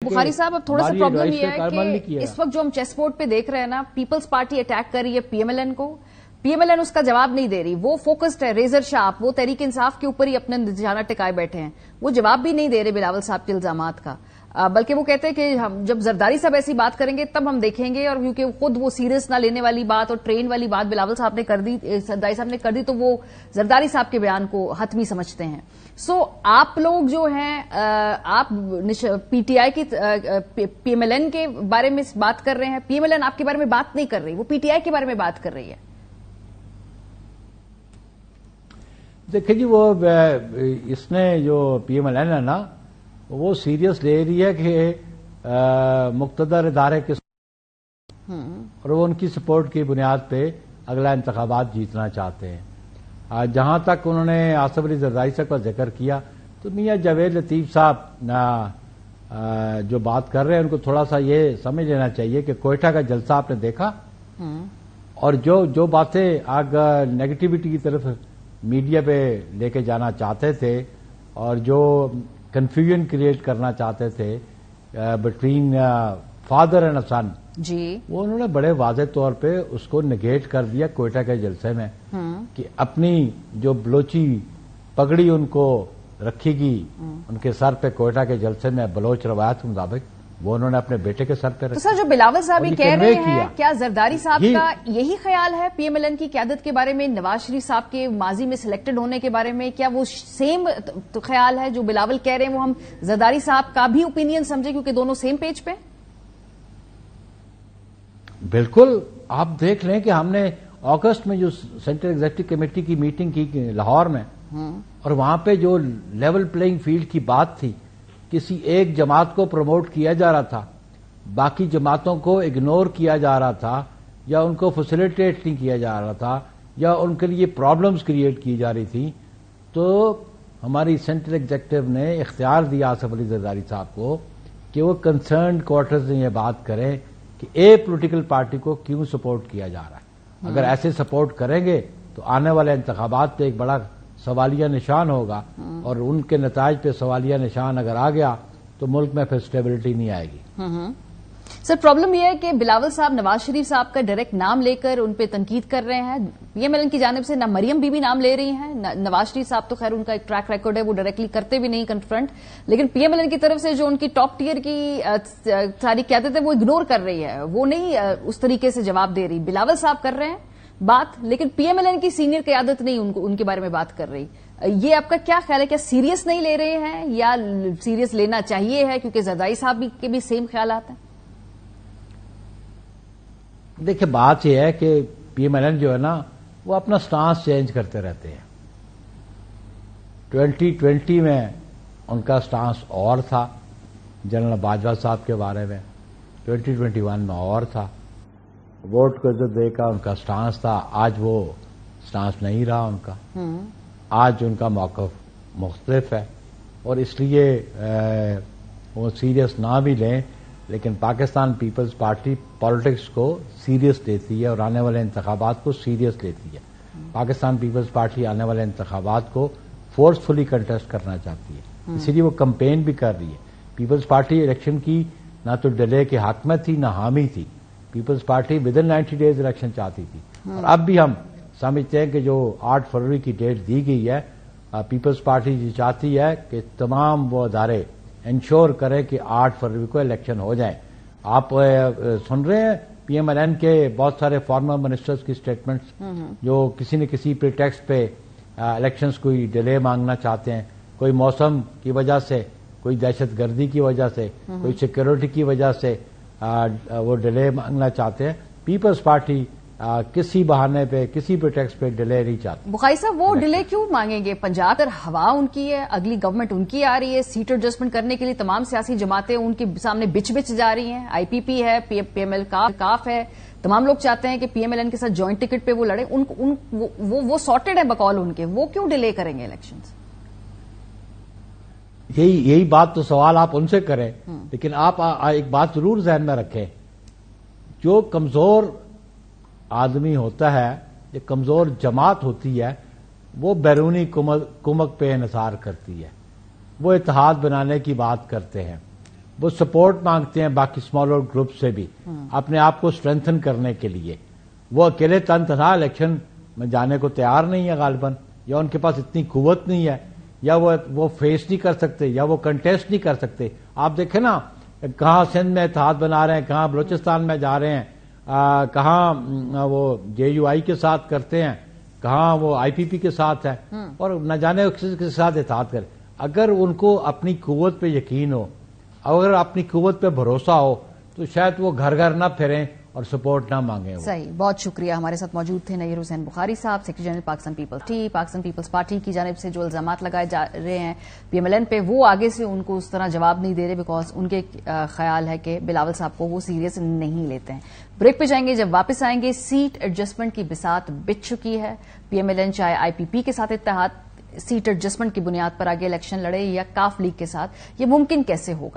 बुखारी साहब, अब थोड़ा सा प्रॉब्लम ये है कि इस वक्त जो हम चेस बोर्ड पे देख रहे हैं ना, पीपल्स पार्टी अटैक कर रही है पीएमएलएन को, पीएमएलएन उसका जवाब नहीं दे रही, वो फोकस्ड है रेजर शार्प, वो तहरीक इंसाफ के ऊपर ही अपने निशाना टिकाए बैठे हैं, वो जवाब भी नहीं दे रहे बिलावल साहब के इल्जामात का। बल्कि वो कहते हैं कि हम जब जरदारी साहब ऐसी बात करेंगे तब हम देखेंगे, और क्योंकि खुद वो सीरियस ना लेने वाली बात और ट्रेन वाली बात बिलावल साहब ने कर दी, जरदारी साहब ने कर दी, तो वो जरदारी साहब के बयान को हतमी समझते हैं। सो आप लोग जो हैं, आप पीटीआई की पीएमएलएन के बारे में बात कर रहे हैं, पीएमएलएन आपके बारे में बात नहीं कर रही, वो पीटीआई के बारे में बात कर रही है। देखिए जी, वो इसने जो पीएमएलएन है ना, वो सीरियस ले रही है कि मुक्तदर इदारे के और वो उनकी सपोर्ट की बुनियाद पे अगला इंतखाबात जीतना चाहते हैं। जहां तक उन्होंने आसिफ अली जरदारी साहब का जिक्र किया, तो मियां जावेद लतीफ साहब जो बात कर रहे हैं उनको थोड़ा सा ये समझ लेना चाहिए कि कोयटा का जलसा आपने देखा, और जो बातें आग नेगेटिविटी की तरफ मीडिया पे लेके जाना चाहते थे और जो कंफ्यूजन क्रिएट करना चाहते थे बिटवीन फादर एंड सन जी, वो उन्होंने बड़े वाज़ेह तौर पे उसको निगेट कर दिया कोयटा के जलसे में कि अपनी जो बलोची पगड़ी उनको रखीगी उनके सर पे कोयटा के जलसे में बलोच रवायत के मुताबिक, वो उन्होंने अपने बेटे के सर पे रखी। तो सर, जो बिलावल साहब ही कह रहे हैं, क्या जरदारी साहब का यही ख्याल है पीएमएलएन की क़यादत के बारे में, नवाज शरीफ साहब के माजी में सिलेक्टेड होने के बारे में, क्या वो सेम तो ख्याल है जो बिलावल कह रहे हैं, वो हम जरदारी साहब का भी ओपिनियन समझे क्योंकि दोनों सेम पेज पे? बिल्कुल, आप देख लें कि हमने अगस्त में जो सेंट्रल एग्जीक्यूटिव कमेटी की मीटिंग की लाहौर में, और वहां पे जो लेवल प्लेइंग फील्ड की बात थी, किसी एक जमात को प्रमोट किया जा रहा था, बाकी जमातों को इग्नोर किया जा रहा था, या उनको फैसिलिटेट नहीं किया जा रहा था, या उनके लिए प्रॉब्लम्स क्रिएट की जा रही थी, तो हमारी सेंट्रल एग्जीक्यूटिव ने इख्तियार दिया आसिफ अली जरदारी साहब को कि वो कंसर्न्ड क्वार्टर्स में ये बात करें कि ए पॉलिटिकल पार्टी को क्यों सपोर्ट किया जा रहा है। अगर ऐसे सपोर्ट करेंगे तो आने वाले इंतखाबात पे एक बड़ा सवालिया निशान होगा, और उनके नताज पे सवालिया निशान अगर आ गया तो मुल्क में फिर स्टेबिलिटी नहीं आएगी। सर, प्रॉब्लम यह है कि बिलावल साहब नवाज शरीफ साहब का डायरेक्ट नाम लेकर उन पे तनकीद कर रहे हैं, पीएमएलएन की जानिब से ना मरियम बीबी नाम ले रही हैं, नवाज शरीफ साहब तो खैर उनका एक ट्रैक रिकॉर्ड है, वो डायरेक्टली करते भी नहीं कन्फ्रंट, लेकिन पीएमएलएन की तरफ से जो उनकी टॉप टियर की सारी क़यादत है वो इग्नोर कर रही है, वो नहीं उस तरीके से जवाब दे रही। बिलावल साहब कर रहे हैं बात, लेकिन पीएमएलएन की सीनियर क़यादत नहीं उनके बारे में बात कर रही। ये आपका क्या ख्याल है, क्या सीरियस नहीं ले रहे हैं या सीरियस लेना चाहिए है, क्योंकि जरदारी साहब के भी सेम ख्याल आते हैं? देखिए, बात यह है कि पीएमएलएन जो है ना, वो अपना स्टांस चेंज करते रहते हैं। 2020 में उनका स्टांस और था जनरल बाजवा साहब के बारे में, 2021 में और था, वोट को इज्जत देकर उनका स्टांस था, आज वो स्टांस नहीं रहा उनका। आज उनका मौक़िफ़ मुख्तलिफ है, और इसलिए वो सीरियस ना भी लें, लेकिन पाकिस्तान पीपल्स पार्टी पॉलिटिक्स को सीरियस लेती है और आने वाले इंतखाबात को सीरियस लेती है। पाकिस्तान पीपल्स पार्टी आने वाले इंतखाबात को फोर्सफुली कंटेस्ट करना चाहती है, इसीलिए वो कैंपेन भी कर रही है। पीपल्स पार्टी इलेक्शन की ना तो डिले के हक में थी ना हामी थी, Peoples Party within 90 days election चाहती थी, और अब भी हम समझते हैं कि जो 8 फरवरी की डेट दी गई है, पीपल्स पार्टी ये चाहती है कि तमाम वो अदारे इंश्योर करें कि 8 फरवरी को इलेक्शन हो जाए। आप सुन रहे हैं पीएमएलएन के बहुत सारे फॉर्मर मिनिस्टर्स की स्टेटमेंट्स, जो किसी न किसी प्रीटेक्स्ट पे इलेक्शंस कोई डिले मांगना चाहते हैं, कोई मौसम की वजह से, कोई दहशतगर्दी की वजह से, कोई सिक्योरिटी की वजह से वो डिले मांगना चाहते हैं। पीपल्स पार्टी किसी बहाने पे, किसी प्रिटेक्स्ट पे डिले नहीं चाहती। बुखारी साहब, वो डिले क्यों मांगेंगे? पंजाब पर हवा उनकी है, अगली गवर्नमेंट उनकी आ रही है, सीट एडजस्टमेंट करने के लिए तमाम सियासी जमातें उनके सामने बिच जा रही हैं, आईपीपी है, पीएमएल काफ है, तमाम लोग चाहते हैं कि पीएमएलएन के साथ जॉइंट टिकट पे वो लड़े, वो सॉर्टेड है बकौल उनके, वो क्यों डिले करेंगे इलेक्शंस? यही बात तो सवाल आप उनसे करें, लेकिन आप एक बात जरूर ज़हन में रखें, जो कमजोर आदमी होता है, जो कमजोर जमात होती है, वो बैरूनी कुमक पे इन्हिसार करती है, वो इत्तेहाद बनाने की बात करते हैं, وہ سپورٹ مانگتے ہیں باقی اسمالر گروپ سے بھی اپنے آپ کو اسٹرینتھن کرنے کے لیے. وہ اکیلے تنہا الیکشن میں جانے کو تیار نہیں ہے غالباً, یا ان کے پاس اتنی قوت نہیں ہے, یا وہ فیس نہیں کر سکتے, یا وہ کنٹیسٹ نہیں کر سکتے. آپ دیکھیں نا کہاں سندھ میں اتحاد بنا رہے ہیں, کہاں بلوچستان میں جا رہے ہیں, کہاں وہ JUI کے ساتھ کرتے ہیں, کہاں وہ IPP کے ساتھ ہے, اور نہ جانے کسی کے ساتھ اتحاد کرے. اگر ان کو اپنی قوت پہ یقین ہو, اگر اپنی قوت پہ بھروسہ ہو, تو شاید وہ گھر گھر نہ پھریں اور سپورٹ نہ مانگیں. صحیح, بہت شکریہ. ہمارے ساتھ موجود تھے نیر حسین بخاری صاحب, سیکرٹری جنرل پاکستان پیپلز پارٹی کی جانب سے جو الزامات لگائے جا رہے ہیں PMLN پہ, وہ آگے سے ان کو اس طرح جواب نہیں دے رہے, بیکاز ان کے خیال ہے کہ بلاول صاحب کو وہ سیریس نہیں لیتے ہیں. بریک پہ جائیں گے, جب واپس آئیں گے سیٹ ایڈجسٹمنٹ کی بساط بچ چکی ہے. PMLN چاہے IPP کے ساتھ اتحاد سیٹ ایڈجسٹمنٹ کی بنیاد پر آگے الیکشن لڑے یا کاف لیگ کے ساتھ, یہ ممکن کیسے ہوگا؟